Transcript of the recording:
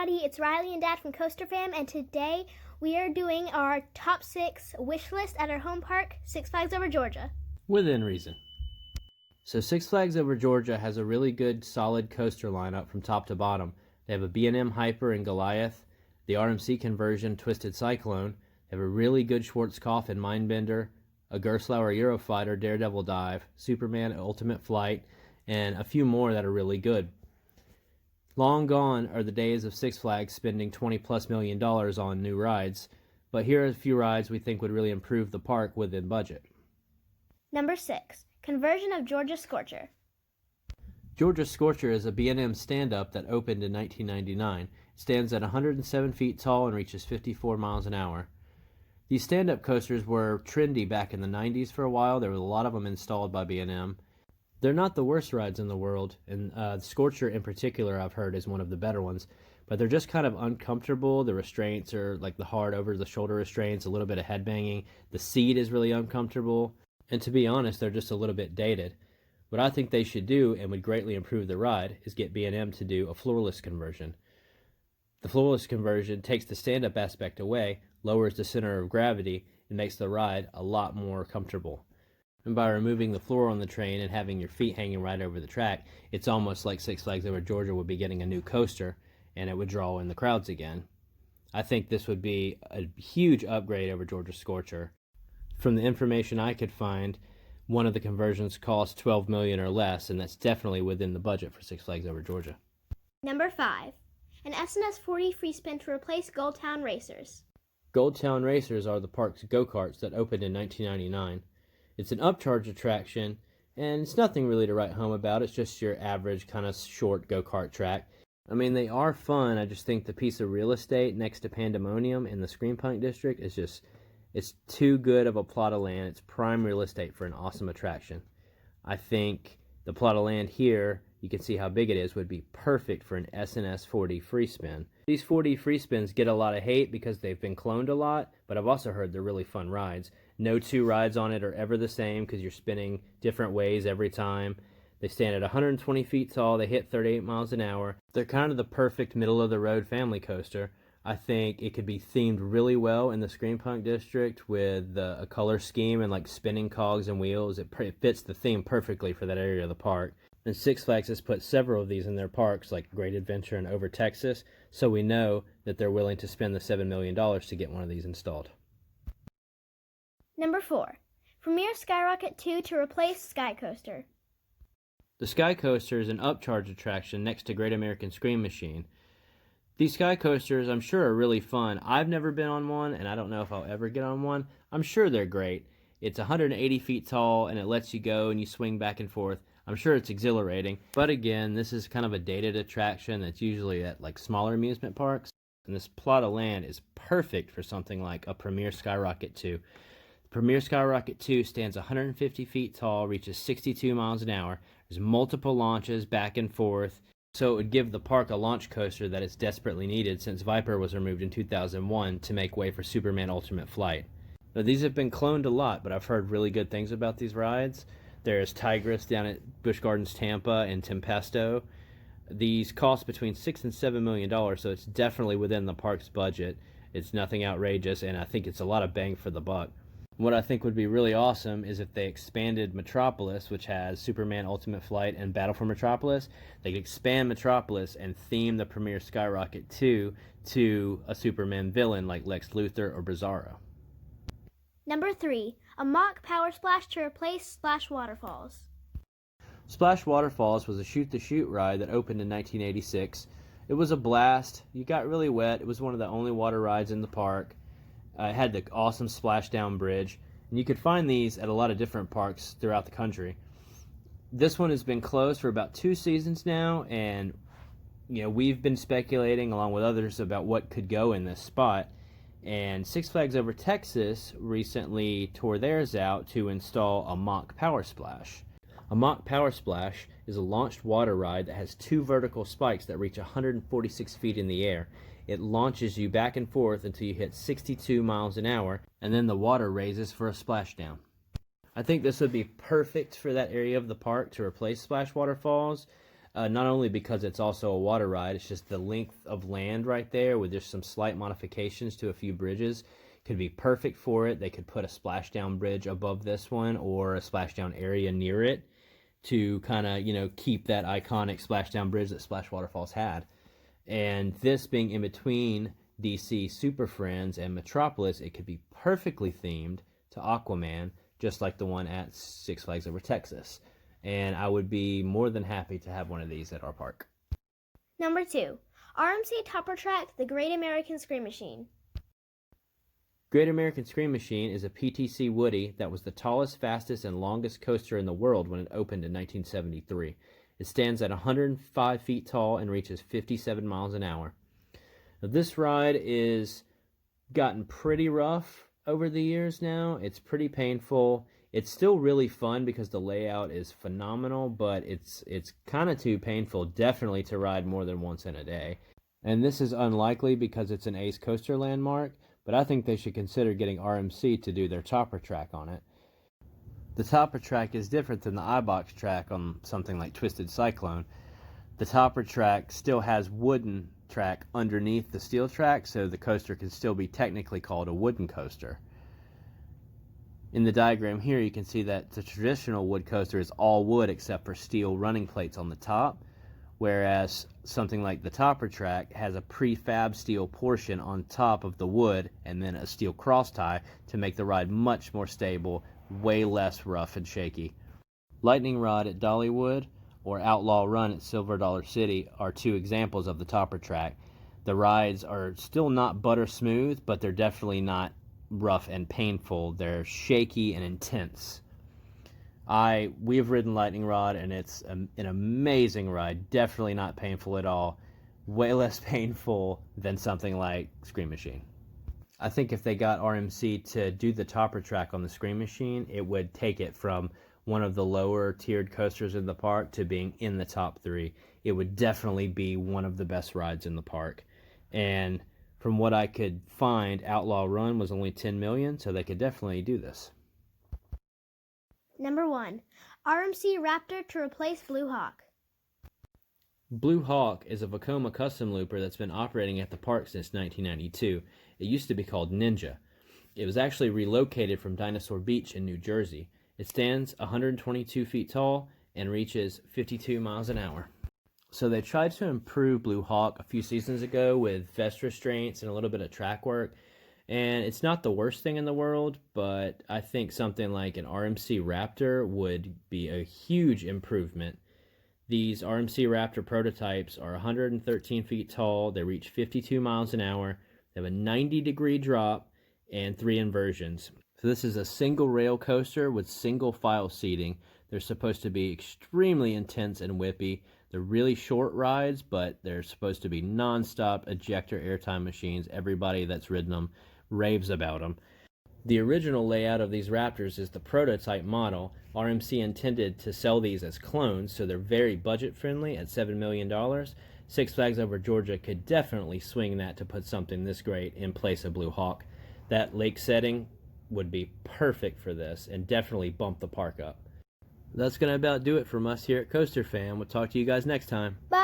everybody, it's Riley and Dad from Coaster Fam, and today we are doing our top 6 wish list at our home park, Six Flags Over Georgia. Within reason. So Six Flags Over Georgia has a really good, solid coaster lineup from top to bottom. They have a B&M Hyper and Goliath, the RMC conversion Twisted Cyclone, they have a really good Schwarzkopf and Mindbender, a Gerstlauer Eurofighter Daredevil Dive, Superman Ultimate Flight, and a few more that are really good. Long gone are the days of Six Flags spending $20+ million on new rides, but here are a few rides we think would really improve the park within budget. Number 6. Conversion of Georgia Scorcher. Georgia Scorcher is a B&M stand-up that opened in 1999. It stands at 107 feet tall and reaches 54 miles an hour. These stand-up coasters were trendy back in the 90s for a while. There were a lot of them installed by B&M. They're not the worst rides in the world, and Scorcher in particular I've heard is one of the better ones, but they're just kind of uncomfortable. The restraints are like the hard over-the-shoulder restraints, a little bit of headbanging. The seat is really uncomfortable, and to be honest, they're just a little bit dated. What I think they should do, and would greatly improve the ride, is get B&M to do a floorless conversion. The floorless conversion takes the stand-up aspect away, lowers the center of gravity, and makes the ride a lot more comfortable. And by removing the floor on the train and having your feet hanging right over the track, it's almost like Six Flags Over Georgia would be getting a new coaster, and it would draw in the crowds again. I think this would be a huge upgrade over Georgia Scorcher. From the information I could find, one of the conversions cost $12 million or less, and that's definitely within the budget for Six Flags Over Georgia. Number 5. An S&S 40 free spin to replace Gold Town Racers. Gold Town Racers are the park's go-karts that opened in 1999. It's an upcharge attraction, and it's nothing really to write home about. It's just your average kind of short go-kart track. I mean, they are fun. I just think the piece of real estate next to Pandemonium in the Screenpunk District is just, it's too good of a plot of land. It's prime real estate for an awesome attraction. I think the plot of land here, you can see how big it is, would be perfect for an S&S 40 free spin. These 40 free spins get a lot of hate because they've been cloned a lot, but I've also heard they're really fun rides. No two rides on it are ever the same because you're spinning different ways every time. They stand at 120 feet tall. They hit 38 miles an hour. They're kind of the perfect middle-of-the-road family coaster. I think it could be themed really well in the Screenpunk District with a color scheme and like spinning cogs and wheels. It fits the theme perfectly for that area of the park. And Six Flags has put several of these in their parks, like Great Adventure and Over Texas, so we know that they're willing to spend the $7 million to get one of these installed. Number 4. Premier Skyrocket 2 to replace Sky Coaster. The Sky Coaster is an upcharge attraction next to Great American Scream Machine. These Sky Coasters, I'm sure, are really fun. I've never been on one, and I don't know if I'll ever get on one. I'm sure they're great. It's 180 feet tall, and it lets you go and you swing back and forth. I'm sure it's exhilarating. But again, this is kind of a dated attraction that's usually at like smaller amusement parks. And this plot of land is perfect for something like a Premier Skyrocket 2. Premier Skyrocket 2 stands 150 feet tall, reaches 62 miles an hour. There's multiple launches back and forth, so it would give the park a launch coaster that is desperately needed since Viper was removed in 2001 to make way for Superman Ultimate Flight. Now, these have been cloned a lot, but I've heard really good things about these rides. There's Tigress down at Busch Gardens Tampa and Tempesto. These cost between $6 and $7 million, so it's definitely within the park's budget. It's nothing outrageous, and I think it's a lot of bang for the buck. What I think would be really awesome is if they expanded Metropolis, which has Superman Ultimate Flight and Battle for Metropolis. They could expand Metropolis and theme the Premier Skyrocket 2 to a Superman villain like Lex Luthor or Bizarro. Number 3. A mock Power Splash to replace Splash Waterfalls. Splash Waterfalls was a shoot-the-chute ride that opened in 1986. It was a blast. You got really wet. It was one of the only water rides in the park. It had the awesome splashdown bridge, and you could find these at a lot of different parks throughout the country. This one has been closed for about 2 seasons now, and we've been speculating along with others about what could go in this spot. And Six Flags Over Texas recently tore theirs out to install a mock Power Splash. A mock Power Splash is a launched water ride that has 2 vertical spikes that reach 146 feet in the air. It launches you back and forth until you hit 62 miles an hour, and then the water raises for a splashdown. I think this would be perfect for that area of the park to replace Splash Waterfalls. Not only because it's also a water ride, it's just the length of land right there with just some slight modifications to a few bridges could be perfect for it. They could put a splashdown bridge above this one or a splashdown area near it to kind of, keep that iconic splashdown bridge that Splash Waterfalls had. And this being in between DC Super Friends and Metropolis, it could be perfectly themed to Aquaman, just like the one at Six Flags Over Texas. And I would be more than happy to have one of these at our park. Number 2, RMC Topper Track, the Great American Scream Machine. Great American Scream Machine is a PTC Woody that was the tallest, fastest, and longest coaster in the world when it opened in 1973. It stands at 105 feet tall and reaches 57 miles an hour. Now, this ride is gotten pretty rough over the years now. It's pretty painful. It's still really fun because the layout is phenomenal, but it's kind of too painful, definitely, to ride more than once in a day. And this is unlikely because it's an Ace Coaster landmark, but I think they should consider getting RMC to do their topper track on it. The topper track is different than the iBox track on something like Twisted Cyclone. The topper track still has wooden track underneath the steel track, so the coaster can still be technically called a wooden coaster. In the diagram here, you can see that the traditional wood coaster is all wood except for steel running plates on the top, whereas something like the topper track has a prefab steel portion on top of the wood and then a steel cross tie to make the ride much more stable, way less rough and shaky. Lightning Rod at Dollywood or Outlaw Run at Silver Dollar City are two examples of the topper track. The rides are still not butter smooth, but they're definitely not rough and painful. They're shaky and intense. We have ridden Lightning Rod, and it's an amazing ride. Definitely not painful at all. Way less painful than something like Scream Machine. I think if they got RMC to do the topper track on the Scream Machine, it would take it from one of the lower tiered coasters in the park to being in the top 3. It would definitely be one of the best rides in the park. And from what I could find, Outlaw Run was only $10 million, so they could definitely do this. Number 1, RMC Raptor to replace Blue Hawk. Blue Hawk is a Vekoma custom looper that's been operating at the park since 1992. It used to be called Ninja. It was actually relocated from Dinosaur Beach in New Jersey. It stands 122 feet tall and reaches 52 miles an hour. So they tried to improve Blue Hawk a few seasons ago with vest restraints and a little bit of track work. And it's not the worst thing in the world, but I think something like an RMC Raptor would be a huge improvement. These RMC Raptor prototypes are 113 feet tall. They reach 52 miles an hour. They have a 90-degree drop and 3 inversions. So this is a single rail coaster with single file seating. They're supposed to be extremely intense and whippy. They're really short rides, but they're supposed to be non-stop ejector airtime machines. Everybody that's ridden them raves about them. The original layout of these Raptors is the prototype model. RMC intended to sell these as clones, so they're very budget-friendly at $7 million. Six Flags Over Georgia could definitely swing that to put something this great in place of Blue Hawk. That lake setting would be perfect for this and definitely bump the park up. That's going to about do it from us here at Coaster Fam. We'll talk to you guys next time. Bye!